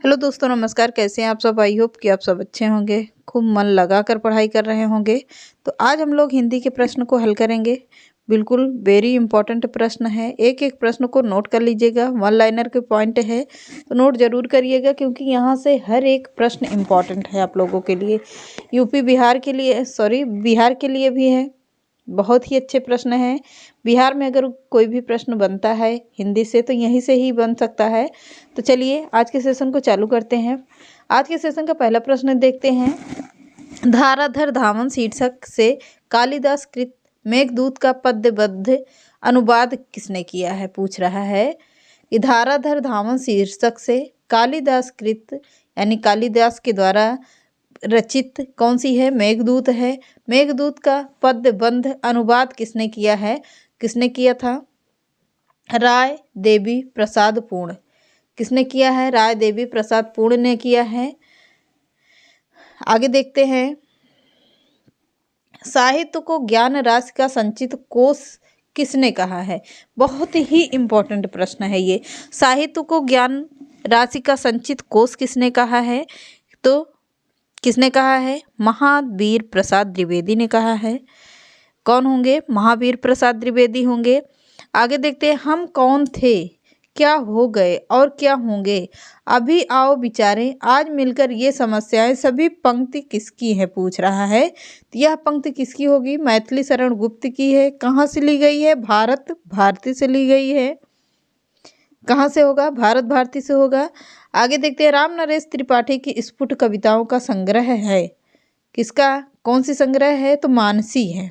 Hello दोस्तों, नमस्कार। कैसे हैं आप सब? आई होप कि आप सब अच्छे होंगे, खूब मन लगा कर पढ़ाई कर रहे होंगे। तो आज हम लोग हिंदी के प्रश्न को हल करेंगे। बिल्कुल वेरी इंपॉर्टेंट प्रश्न है। एक एक प्रश्न को नोट कर लीजिएगा। वन लाइनर के पॉइंट है तो नोट जरूर करिएगा, क्योंकि यहाँ से हर एक प्रश्न इम्पॉर्टेंट है आप लोगों के लिए। यूपी बिहार के लिए, बिहार के लिए भी है। बहुत ही अच्छे प्रश्न हैं। बिहार में अगर कोई भी प्रश्न बनता है हिंदी से तो यहीं से ही बन सकता है। तो चलिए आज के सेशन को चालू करते हैं। आज के सेशन का पहला प्रश्न देखते हैं। धाराधर धावन शीर्षक से कालिदास कृत मेघदूत का पद्यबद्ध अनुवाद किसने किया है, पूछ रहा है कि धाराधर धावन शीर्षक से कालिदास कृत यानी कालिदास के द्वारा रचित कौन सी है? मेघदूत है। मेघदूत का पद्यबंध अनुवाद किसने किया है? किसने किया था? राय देवी प्रसाद पूर्ण। किसने किया है? राय देवी प्रसाद पूर्ण ने किया है। आगे देखते हैं। साहित्य को ज्ञान राशि का संचित कोश किसने कहा है? बहुत ही इम्पोर्टेंट प्रश्न है ये। साहित्य को ज्ञान राशि का संचित कोश किसने कहा है? तो किसने कहा है? महावीर प्रसाद द्विवेदी ने कहा है। कौन होंगे? महावीर प्रसाद द्विवेदी होंगे। आगे देखते हैं। हम कौन थे, क्या हो गए और क्या होंगे, अभी आओ विचारें, आज मिलकर ये समस्याएं, सभी पंक्ति किसकी है, पूछ रहा है। तो यह पंक्ति किसकी होगी? मैथिली शरण गुप्त की है। कहाँ से ली गई है? भारत भारती से ली गई है। कहाँ से होगा? भारत भारती से होगा। आगे देखते हैं। राम नरेश त्रिपाठी की स्फुट कविताओं का संग्रह है। किसका? कौन सी संग्रह है? तो मानसी है।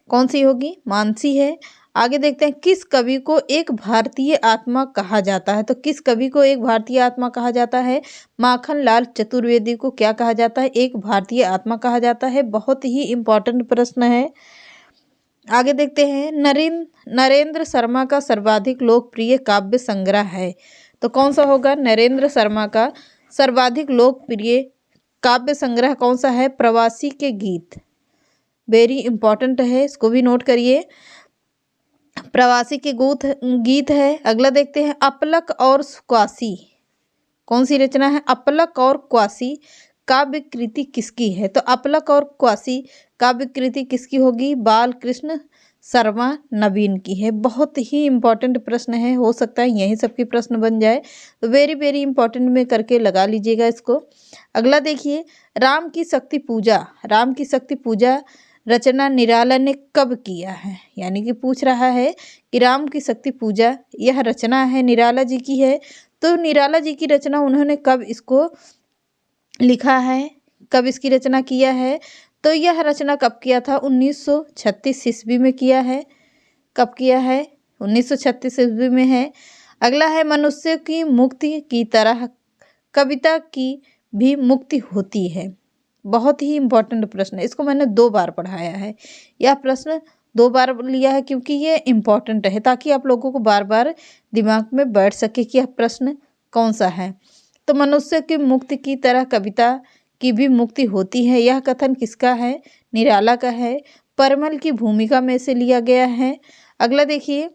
कौन सी होगी? मानसी है। आगे देखते हैं। किस कवि को एक भारतीय आत्मा कहा जाता है? तो किस कवि को एक भारतीय आत्मा कहा जाता है? माखन लाल चतुर्वेदी को क्या कहा जाता है? एक भारतीय आत्मा कहा जाता है। बहुत ही इंपॉर्टेंट प्रश्न है। आगे देखते हैं। नरेंद्र शर्मा का सर्वाधिक लोकप्रिय काव्य संग्रह है। तो कौन सा होगा? नरेंद्र शर्मा का सर्वाधिक लोकप्रिय काव्य संग्रह कौन सा है? प्रवासी के गीत। वेरी इंपॉर्टेंट है, इसको भी नोट करिए। प्रवासी के गीत है। अगला देखते हैं। अपलक और क्वासी कौन सी रचना है? अपलक और क्वासी काव्य कृति किसकी है? तो अपलक और क्वासी काव्य कृति किसकी होगी? बालकृष्ण शर्मा नवीन की है। बहुत ही इंपॉर्टेंट प्रश्न है, हो सकता है यही सबके प्रश्न बन जाए। तो वेरी वेरी इंपॉर्टेंट में करके लगा लीजिएगा इसको। अगला देखिए। राम की शक्ति पूजा, राम की शक्ति पूजा रचना निराला ने कब किया है? यानी कि पूछ रहा है कि राम की शक्ति पूजा यह रचना है निराला जी की है। तो निराला जी की रचना उन्होंने कब इसको लिखा है, कब इसकी रचना किया है? तो यह रचना कब किया था? 1936 ईस्वी में किया है। कब किया है? 1936 ईस्वी में है। अगला है। मनुष्य की मुक्ति की तरह कविता की भी मुक्ति होती है। बहुत ही इंपॉर्टेंट प्रश्न है, इसको मैंने 2 बार पढ़ाया है। यह प्रश्न 2 बार लिया है क्योंकि ये इम्पॉर्टेंट है, ताकि आप लोगों को बार बार दिमाग में बैठ सके कि यह प्रश्न कौन सा है। तो मनुष्य की मुक्ति की तरह कविता की भी मुक्ति होती है, यह कथन किसका है? निराला का है। परमल की भूमिका में से लिया गया है। अगला देखिए।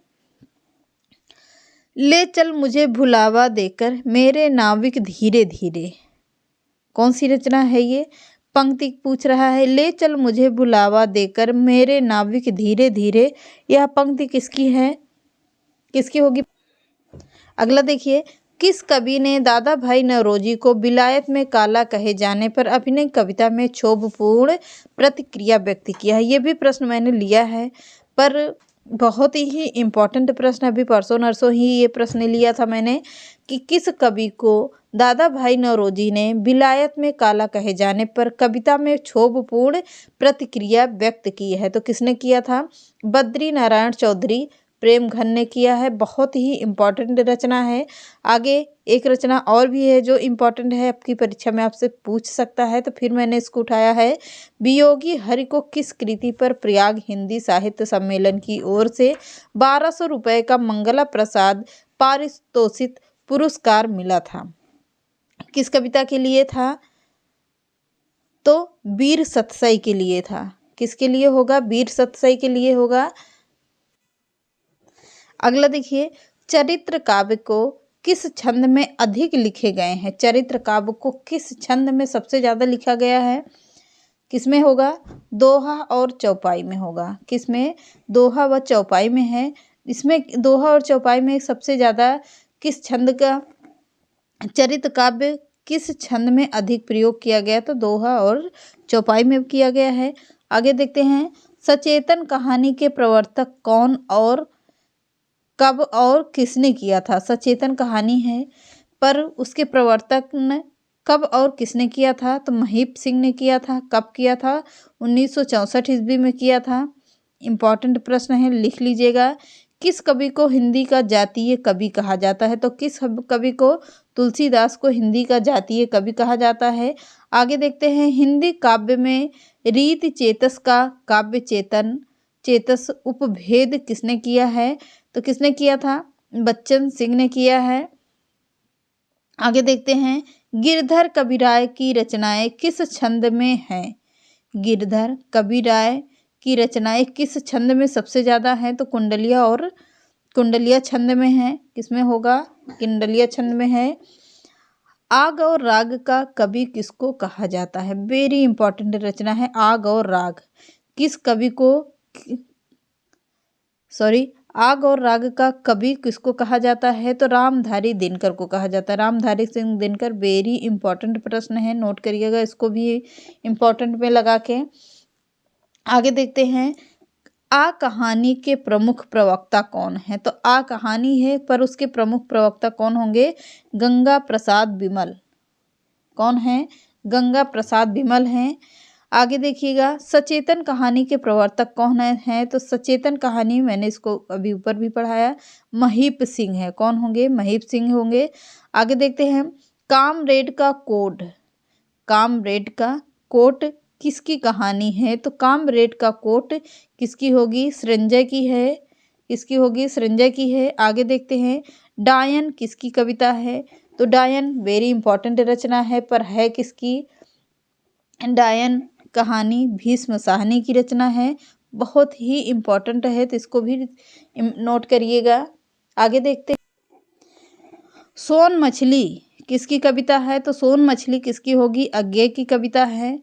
ले चल मुझे भुलावा देकर मेरे नाविक धीरे धीरे, कौन सी रचना है ये? पंक्ति पूछ रहा है। ले चल मुझे भुलावा देकर मेरे नाविक धीरे धीरे, यह पंक्ति किसकी है? किसकी होगी? अगला देखिए। किस कवि ने दादा भाई नौरोजी को विलायत में काला कहे जाने पर अपनी कविता में क्षोभपूर्ण प्रतिक्रिया व्यक्त किया है? ये भी प्रश्न मैंने लिया है, पर बहुत ही इम्पोर्टेंट प्रश्न। अभी परसों नरसों ही ये प्रश्न लिया था मैंने कि किस कवि को दादा भाई नौरोजी ने विलायत में काला कहे जाने पर कविता में क्षोभपूर्ण प्रतिक्रिया व्यक्त की है? तो किसने किया था? बद्री नारायण चौधरी प्रेमघन ने किया है। बहुत ही इम्पॉर्टेंट रचना है। आगे एक रचना और भी है जो इम्पॉर्टेंट है, आपकी परीक्षा में आपसे पूछ सकता है, तो फिर मैंने इसको उठाया है। वियोगी हरि को किस कृति पर प्रयाग हिंदी साहित्य सम्मेलन की ओर से 1200 रुपये का मंगला प्रसाद पारितोषिक पुरस्कार मिला था? किस कविता के लिए था? तो वीर सतसई के लिए था। किसके लिए होगा? वीर सतसई के लिए होगा। अगला देखिए। चरित्र काव्य को किस छंद में अधिक लिखे गए हैं? चरित्र काव्य को किस छंद में सबसे ज़्यादा लिखा गया है? किसमें होगा? दोहा और चौपाई में होगा। किसमें? दोहा व चौपाई में है। इसमें दोहा और चौपाई में सबसे ज़्यादा किस छंद का चरित्र काव्य किस छंद में अधिक प्रयोग किया गया? तो दोहा और चौपाई में किया गया है। आगे देखते हैं, सचेतन कहानी के प्रवर्तक कौन और कब और किसने किया था? सचेतन कहानी है पर उसके प्रवर्तक ने कब और किसने किया था? तो महीप सिंह ने किया था। कब किया था? 1964 ईस्वी में किया था। इम्पॉर्टेंट प्रश्न है, लिख लीजिएगा। किस कवि को हिंदी का जातीय कवि कहा जाता है? तो किस कवि को? तुलसीदास को हिंदी का जातीय कवि कहा जाता है। आगे देखते हैं, हिंदी काव्य में रीति चेतस का काव्य चेतस उपभेद किसने किया है? तो किसने किया था? बच्चन सिंह ने किया है। आगे देखते हैं, गिरधर कविराय की रचनाएं किस छंद में हैं? गिरधर कविराय की रचनाएं किस छंद में सबसे ज़्यादा हैं? तो कुंडलिया छंद में है। किसमें होगा? कुंडलिया छंद में है। आग और राग का कवि किसको कहा जाता है? वेरी इंपॉर्टेंट रचना है आग और राग। किस कवि को आग और राग का कवि किसको कहा जाता है? तो रामधारी दिनकर को कहा जाता है। रामधारी सिंह दिनकर। वेरी इंपॉर्टेंट प्रश्न है, नोट करिएगा इसको भी इंपॉर्टेंट में लगा के। आगे देखते हैं, आ कहानी के प्रमुख प्रवक्ता कौन है? तो आ कहानी है पर उसके प्रमुख प्रवक्ता कौन होंगे? गंगा प्रसाद विमल। कौन है? गंगा प्रसाद विमल हैं। आगे देखिएगा, सचेतन कहानी के प्रवर्तक कौन है? तो सचेतन कहानी मैंने इसको अभी ऊपर भी पढ़ाया, महीप सिंह है। कौन होंगे? महीप सिंह होंगे। आगे देखते हैं, कामरेड का कोट किसकी कहानी है? तो कामरेड का कोट किसकी होगी? संजय की है। किसकी होगी? संजय की है। आगे देखते हैं, डायन किसकी कविता है? तो डायन वेरी इंपॉर्टेंट रचना है पर है किसकी? डायन कहानी भीष्म साहनी की रचना है। बहुत ही इम्पोर्टेंट है तो इसको भी नोट करिएगा। आगे देखते हैं, सोन मछली किसकी कविता है? तो सोन मछली किसकी होगी? अज्ञे की कविता है।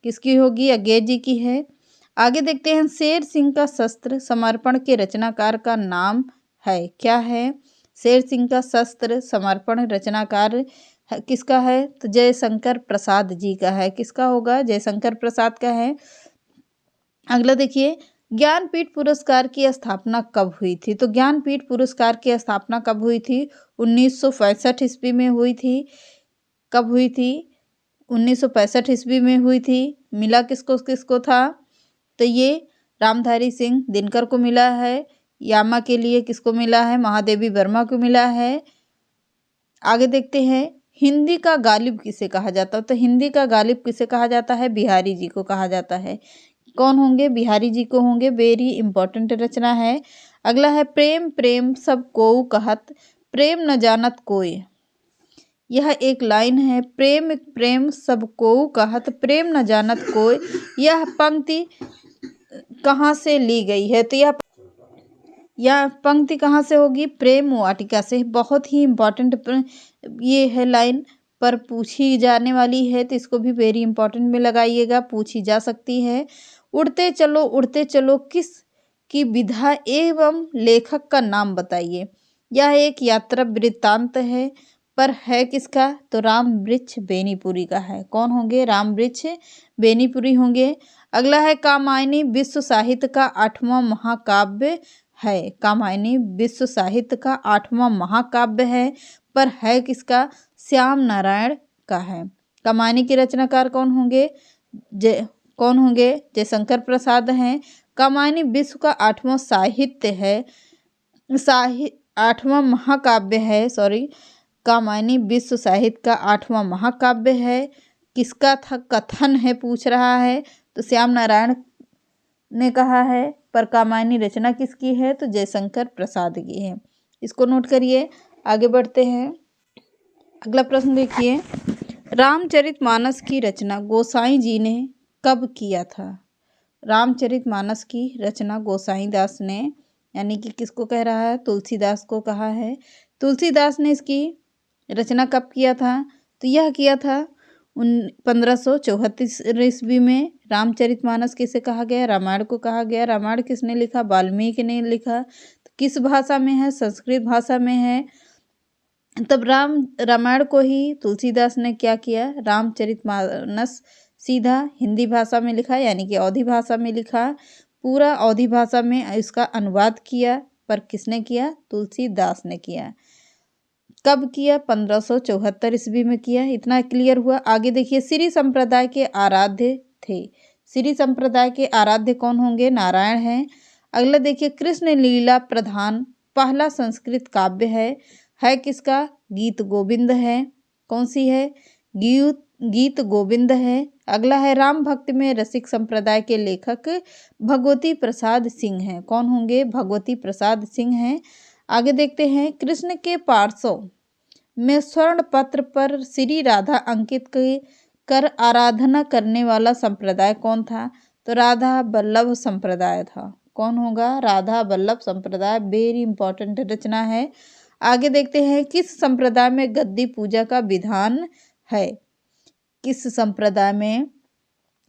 किसकी होगी? अज्ञे जी की है। आगे देखते हैं, शेर सिंह का शस्त्र समर्पण के रचनाकार का नाम है, क्या है? शेर सिंह का शस्त्र समर्पण रचनाकार किसका है? तो जयशंकर प्रसाद जी का है। किसका होगा? जयशंकर प्रसाद का है। अगला देखिए, ज्ञानपीठ पुरस्कार की स्थापना कब हुई थी? तो ज्ञानपीठ पुरस्कार की स्थापना कब हुई थी? 1965 ईस्वी में हुई थी। कब हुई थी? 1965 ईस्वी में हुई थी। मिला किसको किसको था? तो ये रामधारी सिंह दिनकर को मिला है। यामा के लिए किसको मिला है? महादेवी वर्मा को मिला है। आगे देखते हैं, हिंदी का गालिब किसे कहा जाता है? तो हिंदी का गालिब किसे कहा जाता है? बिहारी जी को कहा जाता है। कौन होंगे? बिहारी जी को होंगे। वेरी इंपॉर्टेंट रचना है। अगला है, प्रेम प्रेम सब कोऊ कहत प्रेम न जानत कोई। यह एक लाइन है, प्रेम प्रेम सब कोऊ कहत प्रेम न जानत कोई। यह पंक्ति कहाँ से ली गई है? तो यह पंक्ति कहाँ से होगी? प्रेम वाटिका से। बहुत ही इम्पॉर्टेंट ये है लाइन पर पूछी जाने वाली है तो इसको भी वेरी इंपॉर्टेंट में लगाइएगा, पूछी जा सकती है। उड़ते चलो किस की विधा एवं लेखक का नाम बताइए। यह एक यात्रा वृत्तांत है पर है किसका? तो राम वृक्ष बेनीपुरी का है। कौन होंगे? राम वृक्ष बेनीपुरी होंगे। अगला है, कामायनी विश्व साहित्य का 8वां महाकाव्य है। कामायनी विश्व साहित्य का 8वां महाकाव्य है पर है किसका? श्याम नारायण का है। कामायनी के रचनाकार कौन होंगे? जयशंकर प्रसाद हैं। कामायनी विश्व का 8वां साहित्य है, 8वां महाकाव्य है। कामायनी विश्व साहित्य का 8वां महाकाव्य है। किसका था कथन है पूछ रहा है? तो श्याम नारायण ने कहा है पर कामायनी रचना किसकी है? तो जयशंकर प्रसाद की है। इसको नोट करिए। आगे बढ़ते हैं, अगला प्रश्न देखिए, रामचरितमानस की रचना गोसाई जी ने कब किया था? रामचरितमानस की रचना गोसाई दास ने, यानी कि किसको कह रहा है? तुलसीदास को कहा है। तुलसीदास ने इसकी रचना कब किया था? तो यह किया था 1574 ईस्वी में। रामचरितमानस किसे कहा गया? रामायण को कहा गया। रामायण किसने लिखा? वाल्मीकि ने लिखा। तो किस भाषा में है? संस्कृत भाषा में है। तब रामायण को ही तुलसीदास ने क्या किया? रामचरितमानस सीधा हिंदी भाषा में लिखा, यानी कि अवधी भाषा में लिखा। पूरा अवधी भाषा में इसका अनुवाद किया, पर किसने किया? तुलसीदास ने किया। कब किया? 1574 ईस्वी में किया। इतना क्लियर हुआ। आगे देखिए, श्री संप्रदाय के आराध्य थे। श्री संप्रदाय के आराध्य कौन होंगे? नारायण हैं। अगला देखिए, कृष्ण लीला प्रधान पहला संस्कृत काव्य है किसका? गीत गोविंद है। कौन सी है? गीत गोविंद है। अगला है, राम भक्ति में रसिक संप्रदाय के लेखक भगवती प्रसाद सिंह हैं। कौन होंगे? भगवती प्रसाद सिंह हैं। आगे देखते हैं, कृष्ण के पार्श्व में स्वर्ण पत्र पर श्री राधा अंकित कर आराधना करने वाला संप्रदाय कौन था? तो राधा वल्लभ संप्रदाय था। कौन होगा? राधा वल्लभ संप्रदाय। वेरी इंपॉर्टेंट रचना है। आगे देखते हैं, किस संप्रदाय में गद्दी पूजा का विधान है? किस संप्रदाय में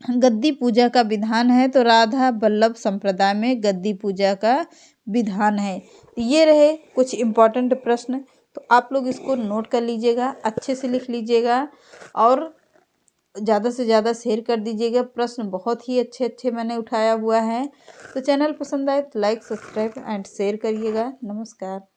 गद्दी पूजा का विधान है? तो राधा वल्लभ संप्रदाय में गद्दी पूजा का विधान है। ये रहे कुछ इम्पोर्टेंट प्रश्न, तो आप लोग इसको नोट कर लीजिएगा, अच्छे से लिख लीजिएगा और ज़्यादा से ज़्यादा शेयर कर दीजिएगा। प्रश्न बहुत ही अच्छे अच्छे मैंने उठाया हुआ है। तो चैनल पसंद आए तो लाइक, सब्सक्राइब एंड शेयर करिएगा। नमस्कार।